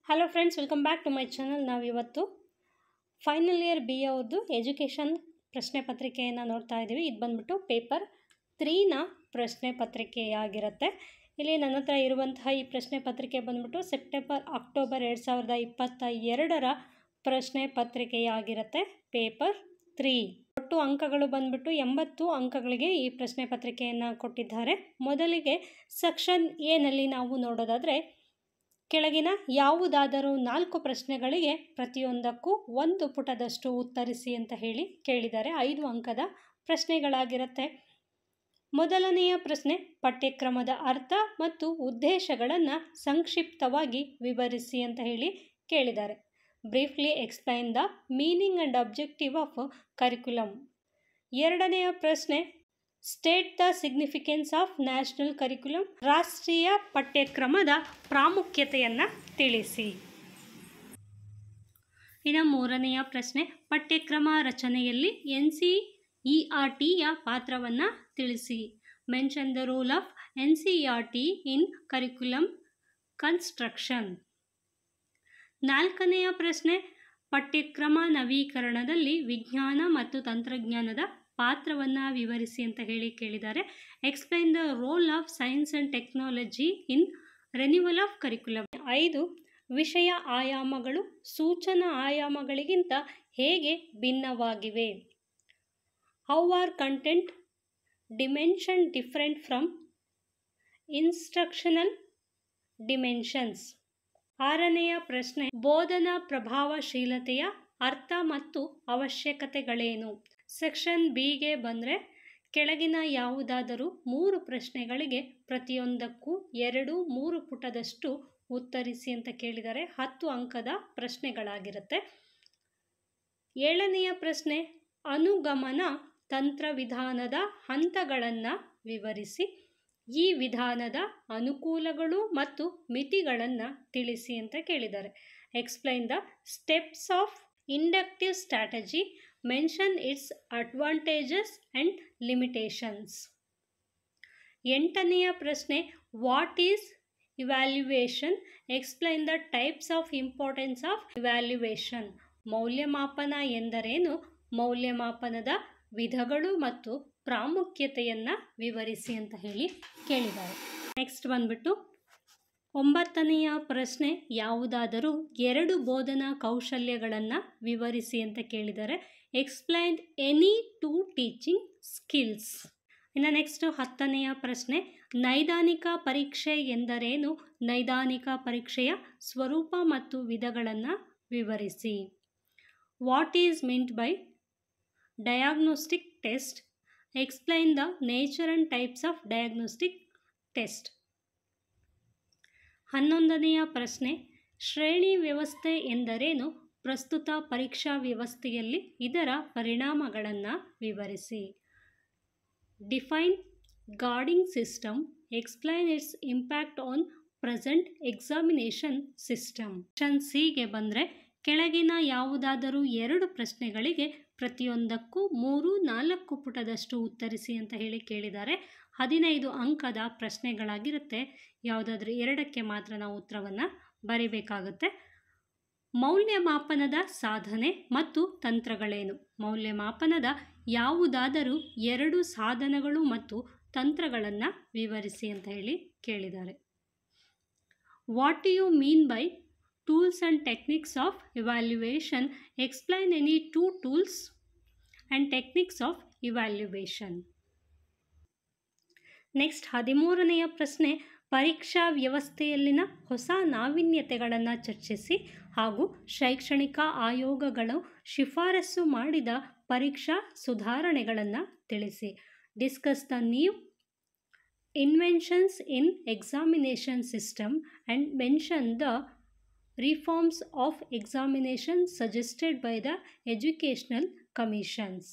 Hello friends, welcome back to my channel. ನಾವಿವತ್ತು final year B ಅವ್ರದ್ದು education ಪ್ರಶ್ನೆ ಪತ್ರಿಕೆಯನ್ನು ನೋಡ್ತಾ ಇದ್ದೀವಿ. ಇದು ಬಂದ್ಬಿಟ್ಟು ಪೇಪರ್ 3ನ ಪ್ರಶ್ನೆ ಪತ್ರಿಕೆಯಾಗಿರುತ್ತೆ. ಇಲ್ಲಿ ನನ್ನ ಹತ್ರ ಇರುವಂತಹ ಈ ಪ್ರಶ್ನೆ ಪತ್ರಿಕೆ ಬಂದ್ಬಿಟ್ಟು ಅಕ್ಟೋಬರ್ 2022ರ ಪ್ರಶ್ನೆ ಪತ್ರಿಕೆಯಾಗಿರುತ್ತೆ. ಪೇಪರ್ 3 ಒಟ್ಟು ಅಂಕಗಳು ಬಂದ್ಬಿಟ್ಟು 80 ಅಂಕಗಳಿಗೆ ಈ ಪ್ರಶ್ನೆ ಪತ್ರಿಕೆಯನ್ನು ಕೊಟ್ಟಿದ್ದಾರೆ. ಮೊದಲಿಗೆ ಸೆಕ್ಷನ್ ಎನಲ್ಲಿ ನಾವು ನೋಡೋದಾದರೆ, ಕೆಳಗಿನ ಯಾವುದಾದರೂ 4 ಪ್ರಶ್ನೆಗಳಿಗೆ ಪ್ರತಿಯೊಂದಕ್ಕೂ 1 ಪುಟದಷ್ಟು ಉತ್ತರಿಸಿ ಅಂತ ಹೇಳಿ ಕೇಳಿದ್ದಾರೆ. 5 ಅಂಕದ ಪ್ರಶ್ನೆಗಳಾಗಿರುತ್ತೆ. ಮೊದಲನೆಯ ಪ್ರಶ್ನೆ, ಪಠ್ಯಕ್ರಮದ ಅರ್ಥ ಮತ್ತು ಉದ್ದೇಶಗಳನ್ನು ಸಂಕ್ಷಿಪ್ತವಾಗಿ ವಿವರಿಸಿ ಅಂತ ಹೇಳಿ ಕೇಳಿದ್ದಾರೆ. Briefly explain the meaning and objective of curriculum. ಎರಡನೆಯ ಪ್ರಶ್ನೆ, state the significance of national curriculum. ರಾಷ್ಟ್ರೀಯ ಪಠ್ಯಕ್ರಮದ ಪ್ರಾಮುಖ್ಯತೆಯನ್ನು ತಿಳಿಸಿ. ಇನ್ನು ಮೂರನೆಯ ಪ್ರಶ್ನೆ, ಪಠ್ಯಕ್ರಮ ರಚನೆಯಲ್ಲಿ NCERTಯ ಪಾತ್ರವನ್ನು ತಿಳಿಸಿ. Mention the role of NCERT in curriculum construction. ನಾಲ್ಕನೆಯ ಪ್ರಶ್ನೆ, ಪಠ್ಯಕ್ರಮ ನವೀಕರಣದಲ್ಲಿ ವಿಜ್ಞಾನ ಮತ್ತು ತಂತ್ರಜ್ಞಾನದ ಪಾತ್ರವನ್ನು ವಿವರಿಸಿ ಅಂತ ಹೇಳಿ ಕೇಳಿದ್ದಾರೆ. Explain the role of science and technology in renewal of curriculum. 5 ವಿಷಯ ಆಯಾಮಗಳು ಸೂಚನಾ ಆಯಾಮಗಳಿಗಿಂತ ಹೇಗೆ ಭಿನ್ನವಾಗಿವೆ. How are content dimension different from instructional dimensions. ಆರನೆಯ ಪ್ರಶ್ನೆ, ಬೋಧನಾ ಪ್ರಭಾವಶೀಲತೆಯ ಅರ್ಥ ಮತ್ತು ಅವಶ್ಯಕತೆಗಳೇನು. ಸೆಕ್ಷನ್ ಬಿಗೆ ಬಂದರೆ, ಕೆಳಗಿನ ಯಾವುದಾದರೂ 3 ಪ್ರಶ್ನೆಗಳಿಗೆ ಪ್ರತಿಯೊಂದಕ್ಕೂ 2-3 ಪುಟದಷ್ಟು ಉತ್ತರಿಸಿ ಅಂತ ಕೇಳಿದ್ದಾರೆ. 10 ಅಂಕದ ಪ್ರಶ್ನೆಗಳಾಗಿರುತ್ತೆ. 7ನೆಯ ಪ್ರಶ್ನೆ, ಅನುಗಮನ ತಂತ್ರವಿಧಾನದ ಹಂತಗಳನ್ನು ವಿವರಿಸಿ. ಈ ವಿಧಾನದ ಅನುಕೂಲಗಳು ಮತ್ತು ಮಿತಿಗಳನ್ನು ತಿಳಿಸಿ ಅಂತ ಕೇಳಿದ್ದಾರೆ. Explain the steps of inductive strategy. Mention its advantages and limitations. 8ನೆಯ ಪ್ರಶ್ನೆ, what is evaluation. Explain the types of importance of evaluation. ಮೌಲ್ಯಮಾಪನ ಎಂದರೇನು, ಮೌಲ್ಯಮಾಪನದ ವಿಧಗಳು ಮತ್ತು ಪ್ರಾಮುಖ್ಯತೆಯನ್ನು ವಿವರಿಸಿ ಅಂತ ಹೇಳಿ ಕೇಳಿದ್ದಾರೆ. ನೆಕ್ಸ್ಟ್ ಬಂದ್ಬಿಟ್ಟು 9ನೆಯ ಪ್ರಶ್ನೆ, ಯಾವುದಾದರೂ 2 ಬೋಧನಾ ಕೌಶಲ್ಯಗಳನ್ನು ವಿವರಿಸಿ ಅಂತ ಕೇಳಿದ್ದಾರೆ. Explain any 2 teaching skills. ಇನ್ನು ನೆಕ್ಸ್ಟ್ 10ನೆಯ ಪ್ರಶ್ನೆ, ನೈದಾನಿಕ ಪರೀಕ್ಷೆ ಎಂದರೇನು. ನೈದಾನಿಕ ಪರೀಕ್ಷೆಯ ಸ್ವರೂಪ ಮತ್ತು ವಿಧಗಳನ್ನು ವಿವರಿಸಿ. What is meant by diagnostic test. Explain the nature and types of diagnostic test. 11ನೆಯ ಪ್ರಶ್ನೆ, ಶ್ರೇಣಿ ವ್ಯವಸ್ಥೆ ಎಂದರೇನು. ಪ್ರಸ್ತುತ ಪರೀಕ್ಷಾ ವ್ಯವಸ್ಥೆಯಲ್ಲಿ ಇದರ ಪರಿಣಾಮಗಳನ್ನು ವಿವರಿಸಿ. Define guarding system. Explain it's impact on present examination system. Section ಸಿಗೆ ಬಂದರೆ, ಕೆಳಗಿನ ಯಾವುದಾದರೂ 2 ಪ್ರಶ್ನೆಗಳಿಗೆ ಪ್ರತಿಯೊಂದಕ್ಕೂ 3-4 ಪುಟದಷ್ಟು ಉತ್ತರಿಸಿ ಅಂತ ಹೇಳಿ ಕೇಳಿದ್ದಾರೆ. 15 ಅಂಕದ ಪ್ರಶ್ನೆಗಳಾಗಿರುತ್ತೆ. ಯಾವುದಾದ್ರೂ 2ಕ್ಕೆ ಮಾತ್ರ ನಾವು ಉತ್ತರವನ್ನು ಬರೀಬೇಕಾಗುತ್ತೆ. ಮೌಲ್ಯಮಾಪನದ ಸಾಧನೆ ಮತ್ತು ತಂತ್ರಗಳೇನು. ಮೌಲ್ಯಮಾಪನದ ಯಾವುದಾದರೂ 2 ಸಾಧನಗಳು ಮತ್ತು ತಂತ್ರಗಳನ್ನು ವಿವರಿಸಿ ಅಂತ ಹೇಳಿ ಕೇಳಿದ್ದಾರೆ. What do you mean by tools and techniques of evaluation. Explain any 2 tools and techniques of evaluation. Next 13ನೆಯ ಪ್ರಶ್ನೆ, ಪರೀಕ್ಷಾ ವ್ಯವಸ್ಥೆಯಲ್ಲಿನ ಹೊಸ ನಾವೀನ್ಯತೆಗಳನ್ನು ಚರ್ಚಿಸಿ ಹಾಗೂ ಶೈಕ್ಷಣಿಕ ಆಯೋಗಗಳು ಶಿಫಾರಸು ಮಾಡಿದ ಪರೀಕ್ಷಾ ಸುಧಾರಣೆಗಳನ್ನು ತಿಳಿಸಿ. Discuss the new inventions in examination system and mention the reforms of examination suggested by the educational commissions.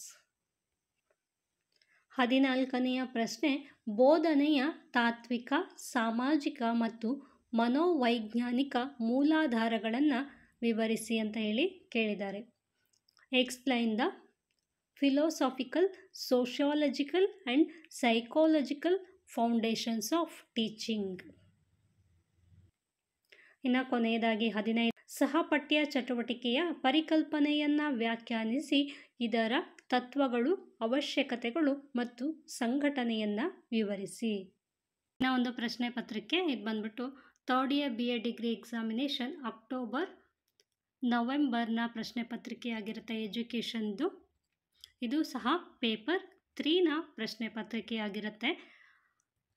14ನೆಯ ಪ್ರಶ್ನೆ, ಬೋಧನೆಯ ತಾತ್ವಿಕ, ಸಾಮಾಜಿಕ ಮತ್ತು ಮನೋವೈಜ್ಞಾನಿಕ ಮೂಲಾಧಾರಗಳನ್ನು ವಿವರಿಸಿ ಅಂತ ಹೇಳಿ ಕೇಳಿದ್ದಾರೆ. Explain the philosophical, sociological and psychological foundations of teaching. ಇನ್ನು ಕೊನೆಯದಾಗಿ 15 ಸಹಪಠ್ಯ ಚಟುವಟಿಕೆಯ ಪರಿಕಲ್ಪನೆಯನ್ನು ವ್ಯಾಖ್ಯಾನಿಸಿ ಇದರ ತತ್ವಗಳು, ಅವಶ್ಯಕತೆಗಳು ಮತ್ತು ಸಂಘಟನೆಯನ್ನು ವಿವರಿಸಿ. ಇನ್ನು ಒಂದು ಪ್ರಶ್ನೆ ಪತ್ರಿಕೆ ಇದು ಬಂದ್ಬಿಟ್ಟು third year BA degree examination October ನವೆಂಬರ್ನ ಪ್ರಶ್ನೆ ಪತ್ರಿಕೆಯಾಗಿರುತ್ತೆ ಎಜುಕೇಷನ್ದು. ಇದು ಸಹ ಪೇಪರ್ 3ನ ಪ್ರಶ್ನೆ ಪತ್ರಿಕೆಯಾಗಿರುತ್ತೆ.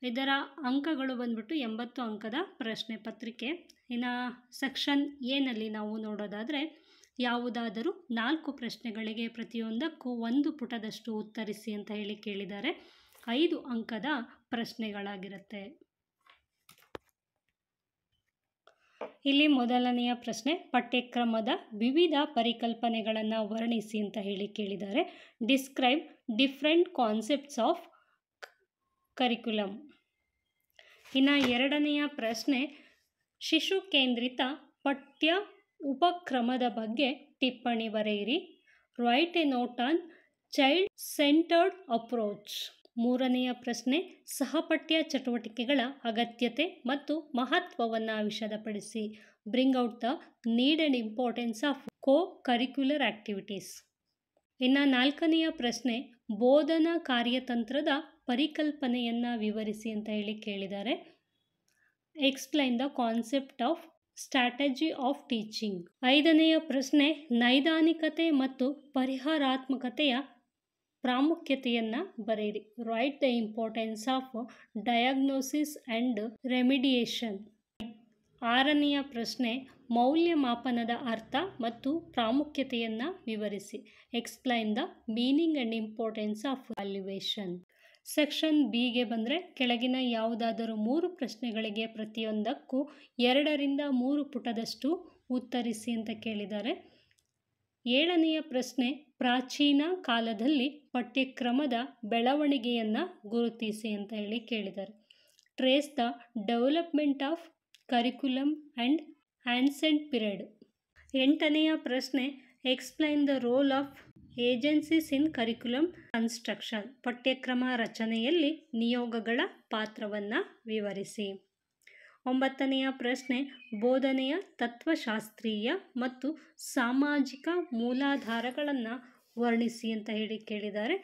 ಇದರ ಅಂಕಗಳು ಬಂದ್ಬಿಟ್ಟು 80 ಅಂಕದ ಪ್ರಶ್ನೆ ಪತ್ರಿಕೆ. ಇನ್ನು ಸೆಕ್ಷನ್ ಎನಲ್ಲಿ ನಾವು ನೋಡೋದಾದರೆ ಯಾವುದಾದರೂ 4 ಪ್ರಶ್ನೆಗಳಿಗೆ ಪ್ರತಿಯೊಂದಕ್ಕೂ 1 ಪುಟದಷ್ಟು ಉತ್ತರಿಸಿ ಅಂತ ಹೇಳಿ ಕೇಳಿದ್ದಾರೆ. 5 ಅಂಕದ ಪ್ರಶ್ನೆಗಳಾಗಿರುತ್ತೆ. ಇಲ್ಲಿ ಮೊದಲನೆಯ ಪ್ರಶ್ನೆ, ಪಠ್ಯಕ್ರಮದ ವಿವಿಧ ಪರಿಕಲ್ಪನೆಗಳನ್ನು ವರ್ಣಿಸಿ ಅಂತ ಹೇಳಿ ಕೇಳಿದ್ದಾರೆ. Describe different concepts of curriculum. ಇನ್ನು ಎರಡನೆಯ ಪ್ರಶ್ನೆ, ಶಿಶು ಕೇಂದ್ರಿತ ಪಠ್ಯ ಉಪಕ್ರಮದ ಬಗ್ಗೆ ಟಿಪ್ಪಣಿ ಬರೆಯಿರಿ. Write a note on child centred approach. ಮೂರನೆಯ ಪ್ರಶ್ನೆ, ಸಹಪಠ್ಯ ಚಟುವಟಿಕೆಗಳ ಅಗತ್ಯತೆ ಮತ್ತು ಮಹತ್ವವನ್ನು ವಿಷದಪಡಿಸಿ. Bring out the need and importance of co curricular activities. ಇನ್ನು ನಾಲ್ಕನೆಯ ಪ್ರಶ್ನೆ, ಬೋಧನಾ ಕಾರ್ಯತಂತ್ರದ ಪರಿಕಲ್ಪನೆಯನ್ನು ವಿವರಿಸಿ ಅಂತ ಹೇಳಿ ಕೇಳಿದ್ದಾರೆ. Explain the concept of strategy of teaching. ಐದನೆಯ ಪ್ರಶ್ನೆ, ನೈದಾನಿಕತೆ ಮತ್ತು ಪರಿಹಾರಾತ್ಮಕತೆಯ ಪ್ರಾಮುಖ್ಯತೆಯನ್ನು ಬರೆಯಿರಿ. Write the importance of diagnosis and remediation. ಆರನೆಯ ಪ್ರಶ್ನೆ, ಮೌಲ್ಯಮಾಪನದ ಅರ್ಥ ಮತ್ತು ಪ್ರಾಮುಖ್ಯತೆಯನ್ನು ವಿವರಿಸಿ. Explain the meaning and importance of valuation. Section ಬಿಗೆ ಬಂದರೆ ಕೆಳಗಿನ ಯಾವುದಾದರೂ 3 ಪ್ರಶ್ನೆಗಳಿಗೆ ಪ್ರತಿಯೊಂದಕ್ಕೂ 2ರಿಂದ 3 ಪುಟದಷ್ಟು ಉತ್ತರಿಸಿ ಅಂತ ಕೇಳಿದ್ದಾರೆ. 7ನೆಯ ಪ್ರಶ್ನೆ, ಪ್ರಾಚೀನ ಕಾಲದಲ್ಲಿ ಪಠ್ಯಕ್ರಮದ ಬೆಳವಣಿಗೆಯನ್ನು ಗುರುತಿಸಿ ಅಂತ ಹೇಳಿ ಕೇಳಿದ್ದಾರೆ. Trace the development of curriculum and ancient period. 8ನೆಯ ಪ್ರಶ್ನೆ, explain the role of agencies in curriculum construction. ಪಠ್ಯಕ್ರಮ ರಚನೆಯಲ್ಲಿ ನಿಯೋಗಗಳ ಪಾತ್ರವನ್ನು ವಿವರಿಸಿ. 9ನೆಯ ಪ್ರಶ್ನೆ, ಬೋಧನೆಯ ತತ್ವಶಾಸ್ತ್ರೀಯ ಮತ್ತು ಸಾಮಾಜಿಕ ಮೂಲಾಧಾರಗಳನ್ನು ವರ್ಣಿಸಿ ಅಂತ ಹೇಳಿ ಕೇಳಿದ್ದಾರೆ.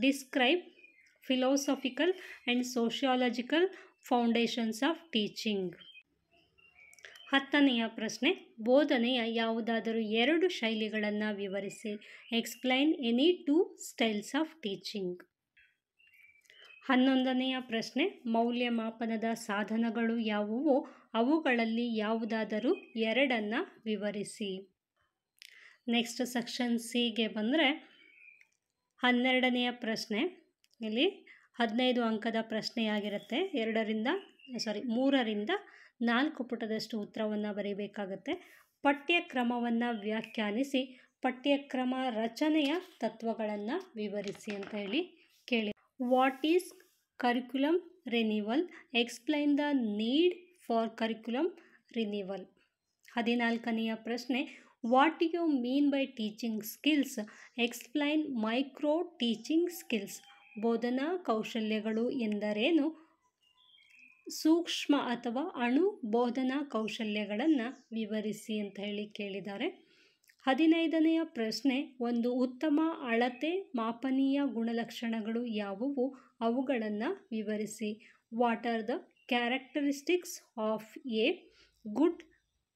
Describe philosophical and sociological foundations of teaching. 10ನೆಯ ಪ್ರಶ್ನೆ, ಬೋಧನೆಯ ಯಾವುದಾದರೂ 2 ಶೈಲಿಗಳನ್ನು ವಿವರಿಸಿ. Explain any 2 styles of teaching. 11ನೆಯ ಪ್ರಶ್ನೆ, ಮೌಲ್ಯಮಾಪನದ ಸಾಧನಗಳು ಯಾವುವು? ಅವುಗಳಲ್ಲಿ ಯಾವುದಾದರೂ 2 ವಿವರಿಸಿ. ನೆಕ್ಸ್ಟ್ ಸೆಕ್ಷನ್ ಸಿಗೆ ಬಂದರೆ 12ನೆಯ ಪ್ರಶ್ನೆ, ಇಲ್ಲಿ 15 ಅಂಕದ ಪ್ರಶ್ನೆಯಾಗಿರುತ್ತೆ. 3ರಿಂದ 4 ಪುಟದಷ್ಟು ಉತ್ತರವನ್ನು ಬರೀಬೇಕಾಗತ್ತೆ. ಪಠ್ಯಕ್ರಮವನ್ನು ವ್ಯಾಖ್ಯಾನಿಸಿ ಪಠ್ಯಕ್ರಮ ರಚನೆಯ ತತ್ವಗಳನ್ನು ವಿವರಿಸಿ ಅಂತ ಹೇಳಿ ಕೇಳಿ. What is curriculum renewal? Explain the need for curriculum renewal. 14ನೆಯ ಪ್ರಶ್ನೆ, what you mean by teaching skills? Explain micro teaching skills. ಬೋಧನಾ ಕೌಶಲ್ಯಗಳು ಎಂದರೇನು? ಸೂಕ್ಷ್ಮ ಅಥವಾ ಅಣು ಬೋಧನಾ ಕೌಶಲ್ಯಗಳನ್ನು ವಿವರಿಸಿ ಅಂತ ಹೇಳಿ ಕೇಳಿದ್ದಾರೆ. 15ನೆಯ ಪ್ರಶ್ನೆ, ಒಂದು ಉತ್ತಮ ಅಳತೆ ಮಾಪನೀಯ ಗುಣಲಕ್ಷಣಗಳು ಯಾವುವು? ಅವುಗಳನ್ನು ವಿವರಿಸಿ. What are the characteristics of a good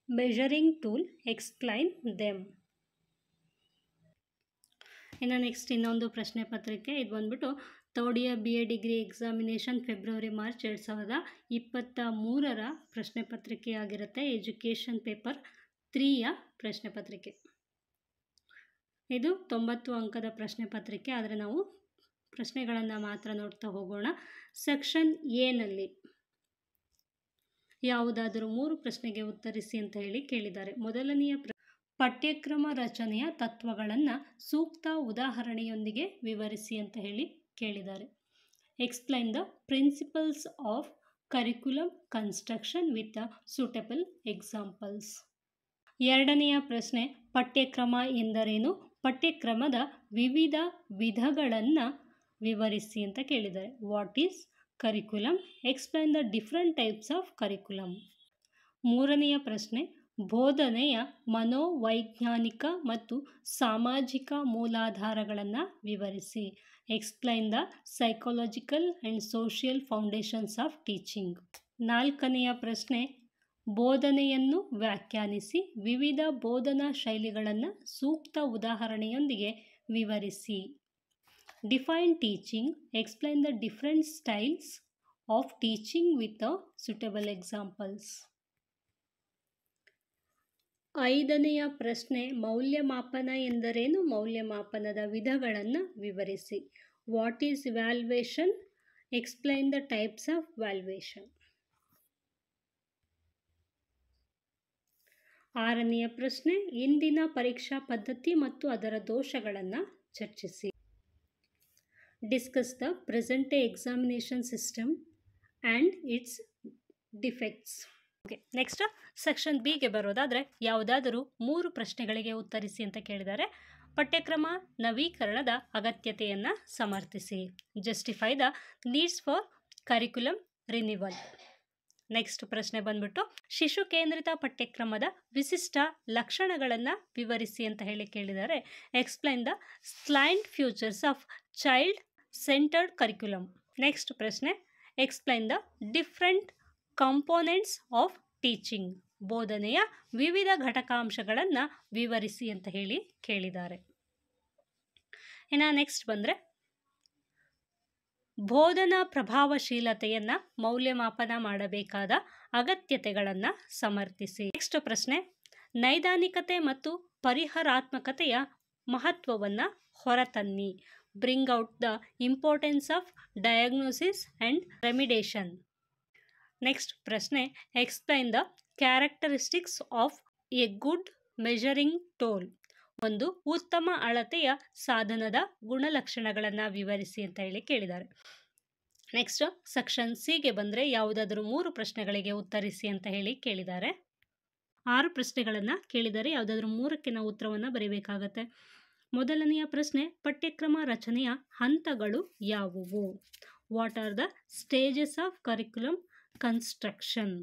measuring tool? Explain them. ಇನ್ನು ನೆಕ್ಸ್ಟ್ ಇನ್ನೊಂದು ಪ್ರಶ್ನೆ ಪತ್ರಿಕೆ, ಇದು ಬಂದ್ಬಿಟ್ಟು third year BA degree examination February March 2023ರ ಪ್ರಶ್ನೆ ಪತ್ರಿಕೆಯಾಗಿರುತ್ತೆ. ಎಜುಕೇಷನ್ ಪೇಪರ್ 3ಯ ಪ್ರಶ್ನೆ ಪತ್ರಿಕೆ. ಇದು 90 ಅಂಕದ ಪ್ರಶ್ನೆ ಪತ್ರಿಕೆ. ಆದರೆ ನಾವು ಪ್ರಶ್ನೆಗಳನ್ನು ಮಾತ್ರ ನೋಡ್ತಾ ಹೋಗೋಣ. ಸೆಕ್ಷನ್ ಎನಲ್ಲಿ ಯಾವುದಾದರೂ 3 ಪ್ರಶ್ನೆಗೆ ಉತ್ತರಿಸಿ ಅಂತ ಹೇಳಿ ಕೇಳಿದ್ದಾರೆ. ಮೊದಲನೆಯ ಪಠ್ಯಕ್ರಮ ರಚನೆಯ ತತ್ವಗಳನ್ನು ಸೂಕ್ತ ಉದಾಹರಣೆಯೊಂದಿಗೆ ವಿವರಿಸಿ ಅಂತ ಹೇಳಿ ಕೇಳಿದ್ದಾರೆ. Explain the principles of curriculum construction with the suitable examples. 2ನೆಯ ಪ್ರಶ್ನೆ, ಪಠ್ಯಕ್ರಮ ಎಂದರೇನು? ಪಠ್ಯಕ್ರಮದ ವಿವಿಧ ವಿಧಗಳನ್ನು ವಿವರಿಸಿ ಅಂತ ಕೇಳಿದ್ದಾರೆ. What is curriculum? Explain the different types of curriculum. ಮೂರನೆಯ ಪ್ರಶ್ನೆ, ಬೋಧನೆಯ ಮನೋವೈಜ್ಞಾನಿಕ ಮತ್ತು ಸಾಮಾಜಿಕ ಮೂಲಾಧಾರಗಳನ್ನು ವಿವರಿಸಿ. Explain the psychological and social foundations of teaching. ನಾಲ್ಕನೆಯ ಪ್ರಶ್ನೆ, ಬೋಧನೆಯನ್ನು ವ್ಯಾಖ್ಯಾನಿಸಿ ವಿವಿಧ ಬೋಧನಾ ಶೈಲಿಗಳನ್ನು ಸೂಕ್ತ ಉದಾಹರಣೆಯೊಂದಿಗೆ ವಿವರಿಸಿ. Define teaching. Explain the different styles of teaching with suitable examples. ಐದನೆಯ ಪ್ರಶ್ನೆ, ಮೌಲ್ಯಮಾಪನ ಎಂದರೇನು? ಮೌಲ್ಯಮಾಪನದ ವಿಧಗಳನ್ನು ವಿವರಿಸಿ. What is valuation? Explain the types of valuation. ಆರನೆಯ ಪ್ರಶ್ನೆ, ಇಂದಿನ ಪರೀಕ್ಷಾ ಪದ್ಧತಿ ಮತ್ತು ಅದರ ದೋಷಗಳನ್ನು ಚರ್ಚಿಸಿ. Discuss the present day examination system and its defects. Okay, next section ಬಿಗೆ ಬರೋದಾದರೆ, ಯಾವುದಾದರೂ 3 ಪ್ರಶ್ನೆಗಳಿಗೆ ಉತ್ತರಿಸಿ ಅಂತ ಕೇಳಿದ್ದಾರೆ. ಪಠ್ಯಕ್ರಮ ನವೀಕರಣದ ಅಗತ್ಯತೆಯನ್ನು ಸಮರ್ಥಿಸಿ. Justify the needs for curriculum renewal. Next ಪ್ರಶ್ನೆ ಬಂದ್ಬಿಟ್ಟು, ಶಿಶು ಕೇಂದ್ರಿತ ಪಠ್ಯಕ್ರಮದ ವಿಶಿಷ್ಟ ಲಕ್ಷಣಗಳನ್ನು ವಿವರಿಸಿ ಅಂತ ಹೇಳಿ ಕೇಳಿದ್ದಾರೆ. Explain the salient features of child centred curriculum. Next ಪ್ರಶ್ನೆ, explain the different components of teaching. ಬೋಧನೆಯ ವಿವಿಧ ಘಟಕಾಂಶಗಳನ್ನು ವಿವರಿಸಿ ಅಂತ ಹೇಳಿ ಕೇಳಿದ್ದಾರೆ. ಇನ್ನು ನೆಕ್ಸ್ಟ್ ಬಂದರೆ, ಬೋಧನಾ ಪ್ರಭಾವಶೀಲತೆಯನ್ನು ಮೌಲ್ಯಮಾಪನ ಮಾಡಬೇಕಾದ ಅಗತ್ಯತೆಗಳನ್ನು ಸಮರ್ಥಿಸಿ. ನೆಕ್ಸ್ಟ್ ಪ್ರಶ್ನೆ, ನೈದಾನಿಕತೆ ಮತ್ತು ಪರಿಹಾರಾತ್ಮಕತೆಯ ಮಹತ್ವವನ್ನು ಹೊರತನ್ನಿ. Bring out the importance of diagnosis and remediation. Next ಪ್ರಶ್ನೆ, explain the characteristics of a good measuring tool. ಒಂದು ಉತ್ತಮ ಅಳತೆಯ ಸಾಧನದ ಗುಣಲಕ್ಷಣಗಳನ್ನು ವಿವರಿಸಿ ಅಂತ ಹೇಳಿ ಕೇಳಿದ್ದಾರೆ. ನೆಕ್ಸ್ಟ್ ಸೆಕ್ಷನ್ ಸಿಗೆ ಬಂದರೆ, ಯಾವುದಾದರೂ 3 ಪ್ರಶ್ನೆಗಳಿಗೆ ಉತ್ತರಿಸಿ ಅಂತ ಹೇಳಿ ಕೇಳಿದ್ದಾರೆ. 6 ಪ್ರಶ್ನೆಗಳನ್ನು ಕೇಳಿದ್ದಾರೆ. ಯಾವುದಾದ್ರೂ 3ಕ್ಕೆ ನಾವು ಉತ್ತರವನ್ನು ಬರೀಬೇಕಾಗತ್ತೆ. ಮೊದಲನೆಯ ಪ್ರಶ್ನೆ, ಪಠ್ಯಕ್ರಮ ರಚನೆಯ ಹಂತಗಳು ಯಾವುವು? What are the stages of curriculum construction?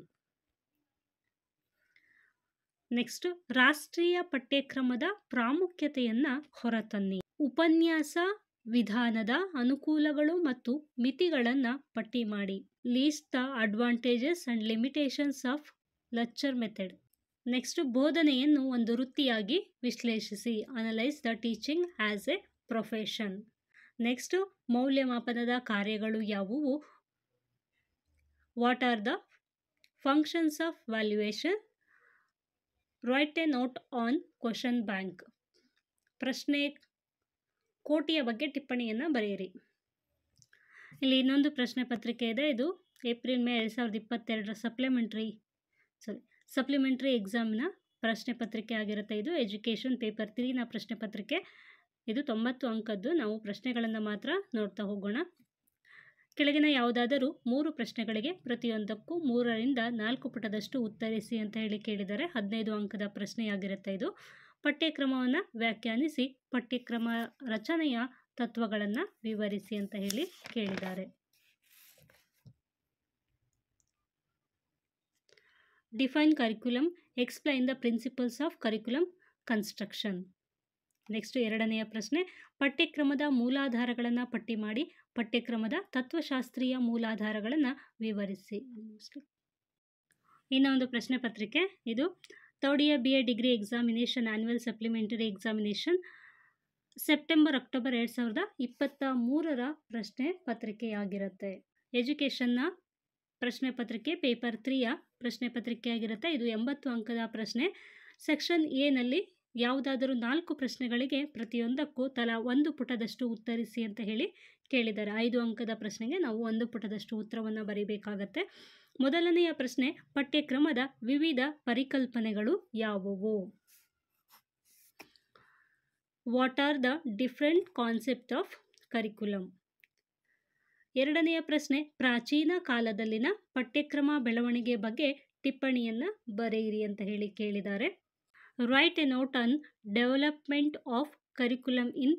Next, ರಾಷ್ಟ್ರೀಯ ಪಠ್ಯಕ್ರಮದ ಪ್ರಾಮುಖ್ಯತೆಯನ್ನು ಹೊರತನ್ನಿ. ಉಪನ್ಯಾಸ ವಿಧಾನದ ಅನುಕೂಲಗಳು ಮತ್ತು ಮಿತಿಗಳನ್ನು ಪಟ್ಟಿ ಮಾಡಿ. List the advantages and limitations of lecture method. Next, ಬೋಧನೆಯನ್ನು ಒಂದು ವೃತ್ತಿಯಾಗಿ ವಿಶ್ಲೇಷಿಸಿ. Analyse the teaching as a profession. Next, ಮೌಲ್ಯಮಾಪನದ ಕಾರ್ಯಗಳು ಯಾವುವು? What are the functions of valuation? Right a note on question bank. ಪ್ರಶ್ನೆ ಕೋಟಿಯ ಬಗ್ಗೆ ಟಿಪ್ಪಣಿಯನ್ನು ಬರೆಯಿರಿ. ಇಲ್ಲಿ ಇನ್ನೊಂದು ಪ್ರಶ್ನೆ ಪತ್ರಿಕೆ ಇದೆ. ಇದು ಏಪ್ರಿಲ್ ಮೇ 2022 ಸಪ್ಲಿಮೆಂಟ್ರಿ ಎಕ್ಸಾಮ್ನ ಪ್ರಶ್ನೆ ಪತ್ರಿಕೆ ಆಗಿರುತ್ತೆ. ಇದು ಎಜುಕೇಷನ್ ಪೇಪರ್ 3ನ ಪ್ರಶ್ನೆ ಪತ್ರಿಕೆ. ಇದು 90 ಅಂಕದ್ದು. ನಾವು ಪ್ರಶ್ನೆಗಳನ್ನು ಮಾತ್ರ ನೋಡ್ತಾ ಹೋಗೋಣ. ಕೆಳಗಿನ ಯಾವುದಾದರೂ 3 ಪ್ರಶ್ನೆಗಳಿಗೆ ಪ್ರತಿಯೊಂದಕ್ಕೂ 3ರಿಂದ 4 ಪುಟದಷ್ಟು ಉತ್ತರಿಸಿ ಅಂತ ಹೇಳಿ ಕೇಳಿದರೆ 15 ಅಂಕದ ಪ್ರಶ್ನೆಯಾಗಿರುತ್ತೆ. ಇದು ಪಠ್ಯಕ್ರಮವನ್ನು ವ್ಯಾಖ್ಯಾನಿಸಿ ಪಠ್ಯಕ್ರಮ ರಚನೆಯ ತತ್ವಗಳನ್ನು ವಿವರಿಸಿ ಅಂತ ಹೇಳಿ ಕೇಳಿದ್ದಾರೆ. Define curriculum. Explain the principles of curriculum construction. Next 2ನೆಯ ಪ್ರಶ್ನೆ, ಪಠ್ಯಕ್ರಮದ ಮೂಲಾಧಾರಗಳನ್ನು ಪಟ್ಟಿ ಮಾಡಿ ಪಠ್ಯಕ್ರಮದ ತತ್ವಶಾಸ್ತ್ರೀಯ ಮೂಲಾಧಾರಗಳನ್ನು ವಿವರಿಸಿ. ಇನ್ನೊಂದು ಪ್ರಶ್ನೆ ಪತ್ರಿಕೆ. ಇದು third year BA degree examination annual supplementary examination September October 2023ರ ಪ್ರಶ್ನೆ ಪತ್ರಿಕೆಯಾಗಿರುತ್ತೆ. ಎಜುಕೇಷನ್ನ ಪ್ರಶ್ನೆ ಪತ್ರಿಕೆ ಪೇಪರ್ 3ಯ ಪ್ರಶ್ನೆ ಪತ್ರಿಕೆಯಾಗಿರುತ್ತೆ. ಇದು 80 ಅಂಕದ ಪ್ರಶ್ನೆ. ಸೆಕ್ಷನ್ ಎನಲ್ಲಿ ಯಾವುದಾದರೂ 4 ಪ್ರಶ್ನೆಗಳಿಗೆ ಪ್ರತಿಯೊಂದಕ್ಕೂ ತಲಾ 1 ಪುಟದಷ್ಟು ಉತ್ತರಿಸಿ ಅಂತ ಹೇಳಿ ಕೇಳಿದ್ದಾರೆ. 5 ಅಂಕದ ಪ್ರಶ್ನೆಗೆ ನಾವು 1 ಪುಟದಷ್ಟು ಉತ್ತರವನ್ನು ಬರೀಬೇಕಾಗತ್ತೆ. ಮೊದಲನೆಯ ಪ್ರಶ್ನೆ, ಪಠ್ಯಕ್ರಮದ ವಿವಿಧ ಪರಿಕಲ್ಪನೆಗಳು ಯಾವುವು? What are the different concept of curriculum? 2ನೆಯ ಪ್ರಶ್ನೆ, ಪ್ರಾಚೀನ ಕಾಲದಲ್ಲಿನ ಪಠ್ಯಕ್ರಮ ಬೆಳವಣಿಗೆ ಬಗ್ಗೆ ಟಿಪ್ಪಣಿಯನ್ನು ಬರೆಯಿರಿ ಅಂತ ಹೇಳಿ ಕೇಳಿದ್ದಾರೆ. Write a note on development of curriculum in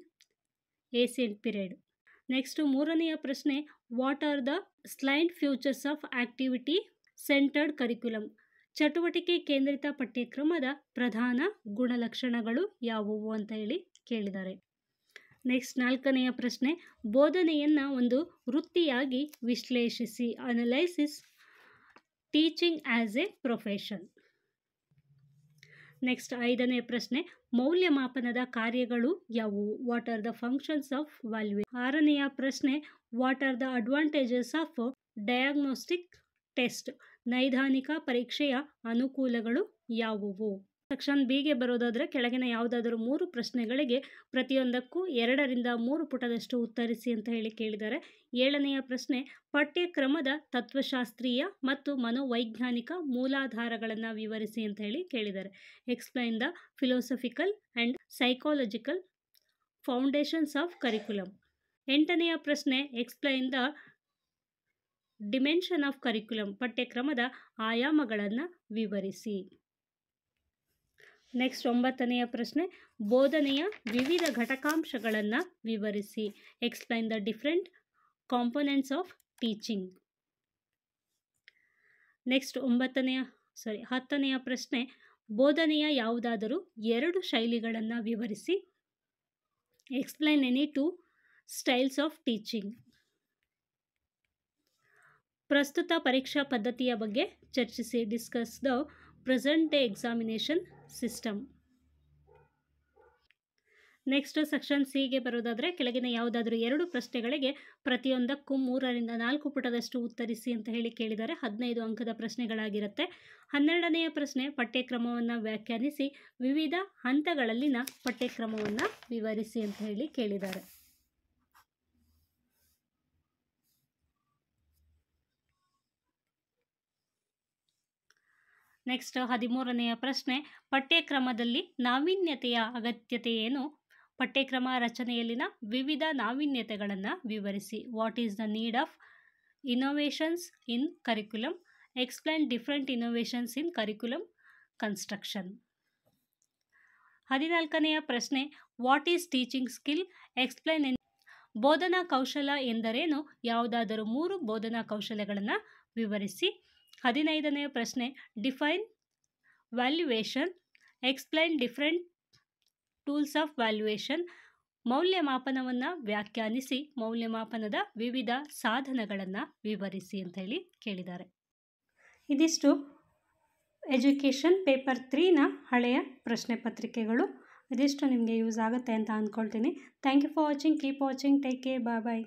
ancient period. Next 3ನೆಯ ಪ್ರಶ್ನೆ, what are the salient features of activity centred curriculum? ಚಟುವಟಿಕೆ ಕೇಂದ್ರಿತ ಪಠ್ಯಕ್ರಮದ ಪ್ರಧಾನ ಗುಣಲಕ್ಷಣಗಳು ಯಾವುವು ಅಂತ ಹೇಳಿ ಕೇಳಿದ್ದಾರೆ. ನೆಕ್ಸ್ಟ್ 4ನೆಯ ಪ್ರಶ್ನೆ, ಬೋಧನೆಯನ್ನು ಒಂದು ವೃತ್ತಿಯಾಗಿ ವಿಶ್ಲೇಷಿಸಿ. Analysis teaching as a profession. Next 5ನೇ ಪ್ರಶ್ನೆ, ಮೌಲ್ಯಮಾಪನದ ಕಾರ್ಯಗಳು ಯಾವುವು? What are the functions of valuation. 6ನೆಯ ಪ್ರಶ್ನೆ, what are the advantages of diagnostic test. ನೈದಾನಿಕ ಪರೀಕ್ಷೆಯ ಅನುಕೂಲಗಳು ಯಾವುವು? ಸೆಕ್ಷನ್ ಬಿಗೆ ಬರೋದಾದರೆ ಕೆಳಗಿನ ಯಾವುದಾದರೂ 3 ಪ್ರಶ್ನೆಗಳಿಗೆ ಪ್ರತಿಯೊಂದಕ್ಕೂ 2ರಿಂದ 3 ಪುಟದಷ್ಟು ಉತ್ತರಿಸಿ ಅಂತ ಹೇಳಿ ಕೇಳಿದ್ದಾರೆ. 7ನೆಯ ಪ್ರಶ್ನೆ, ಪಠ್ಯಕ್ರಮದ ತತ್ವಶಾಸ್ತ್ರೀಯ ಮತ್ತು ಮನೋವೈಜ್ಞಾನಿಕ ಮೂಲಾಧಾರಗಳನ್ನು ವಿವರಿಸಿ ಅಂತ ಹೇಳಿ ಕೇಳಿದ್ದಾರೆ. Explain the philosophical and psychological foundations of curriculum. 8ನೆಯ ಪ್ರಶ್ನೆ, explain the dimension of curriculum. ಪಠ್ಯಕ್ರಮದ ಆಯಾಮಗಳನ್ನು ವಿವರಿಸಿ. ನೆಕ್ಸ್ಟ್ 9ನೆಯ ಪ್ರಶ್ನೆ, ಬೋಧನೆಯ ವಿವಿಧ ಘಟಕಾಂಶಗಳನ್ನು ವಿವರಿಸಿ. Explain the different components of teaching. Next 10ನೆಯ ಪ್ರಶ್ನೆ, ಬೋಧನೆಯ ಯಾವುದಾದರೂ 2 ಶೈಲಿಗಳನ್ನು ವಿವರಿಸಿ. Explain any 2 styles of teaching. ಪ್ರಸ್ತುತ ಪರೀಕ್ಷಾ ಪದ್ಧತಿಯ ಬಗ್ಗೆ ಚರ್ಚಿಸಿ. Discuss the present day examination system. Next section ಸಿಗೆ ಬರೋದಾದರೆ ಕೆಳಗಿನ ಯಾವುದಾದ್ರೂ 2 ಪ್ರಶ್ನೆಗಳಿಗೆ ಪ್ರತಿಯೊಂದಕ್ಕೂ 3ರಿಂದ 4 ಪುಟದಷ್ಟು ಉತ್ತರಿಸಿ ಅಂತ ಹೇಳಿ ಕೇಳಿದ್ದಾರೆ. 15 ಅಂಕದ ಪ್ರಶ್ನೆಗಳಾಗಿರುತ್ತೆ. 12ನೆಯ ಪ್ರಶ್ನೆ, ಪಠ್ಯಕ್ರಮವನ್ನು ವ್ಯಾಖ್ಯಾನಿಸಿ. ವಿವಿಧ ಹಂತಗಳಲ್ಲಿನ ಪಠ್ಯಕ್ರಮವನ್ನು ವಿವರಿಸಿ ಅಂತ ಹೇಳಿ ಕೇಳಿದ್ದಾರೆ. ನೆಕ್ಸ್ಟ್ 13ನೆಯ ಪ್ರಶ್ನೆ, ಪಠ್ಯಕ್ರಮದಲ್ಲಿ ನಾವೀನ್ಯತೆಯ ಅಗತ್ಯತೆ ಏನು? ಪಠ್ಯಕ್ರಮ ರಚನೆಯಲ್ಲಿನ ವಿವಿಧ ನಾವೀನ್ಯತೆಗಳನ್ನು ವಿವರಿಸಿ. What is the need of innovations in curriculum. Explain different innovations in curriculum construction. 14ನೆಯ ಪ್ರಶ್ನೆ, what is teaching skill. Explain ಬೋಧನಾ ಕೌಶಲ ಎಂದರೇನು? ಯಾವುದಾದರೂ 3 ಬೋಧನಾ ಕೌಶಲ್ಯಗಳನ್ನು ವಿವರಿಸಿ. 15ನೆಯ ಪ್ರಶ್ನೆ, define valuation. Explain different tools of valuation. ಮೌಲ್ಯಮಾಪನವನ್ನು ವ್ಯಾಖ್ಯಾನಿಸಿ. ಮೌಲ್ಯಮಾಪನದ ವಿವಿಧ ಸಾಧನಗಳನ್ನು ವಿವರಿಸಿ ಅಂತ ಹೇಳಿ ಕೇಳಿದ್ದಾರೆ. ಇದಿಷ್ಟು ಎಜುಕೇಷನ್ ಪೇಪರ್ 3ನ ಹಳೆಯ ಪ್ರಶ್ನೆ ಪತ್ರಿಕೆಗಳು. ಇದಿಷ್ಟು ನಿಮಗೆ ಯೂಸ್ ಆಗುತ್ತೆ ಅಂತ ಅಂದ್ಕೊಳ್ತೀನಿ. Thank you for watching. Keep watching. Take care. Bye bye.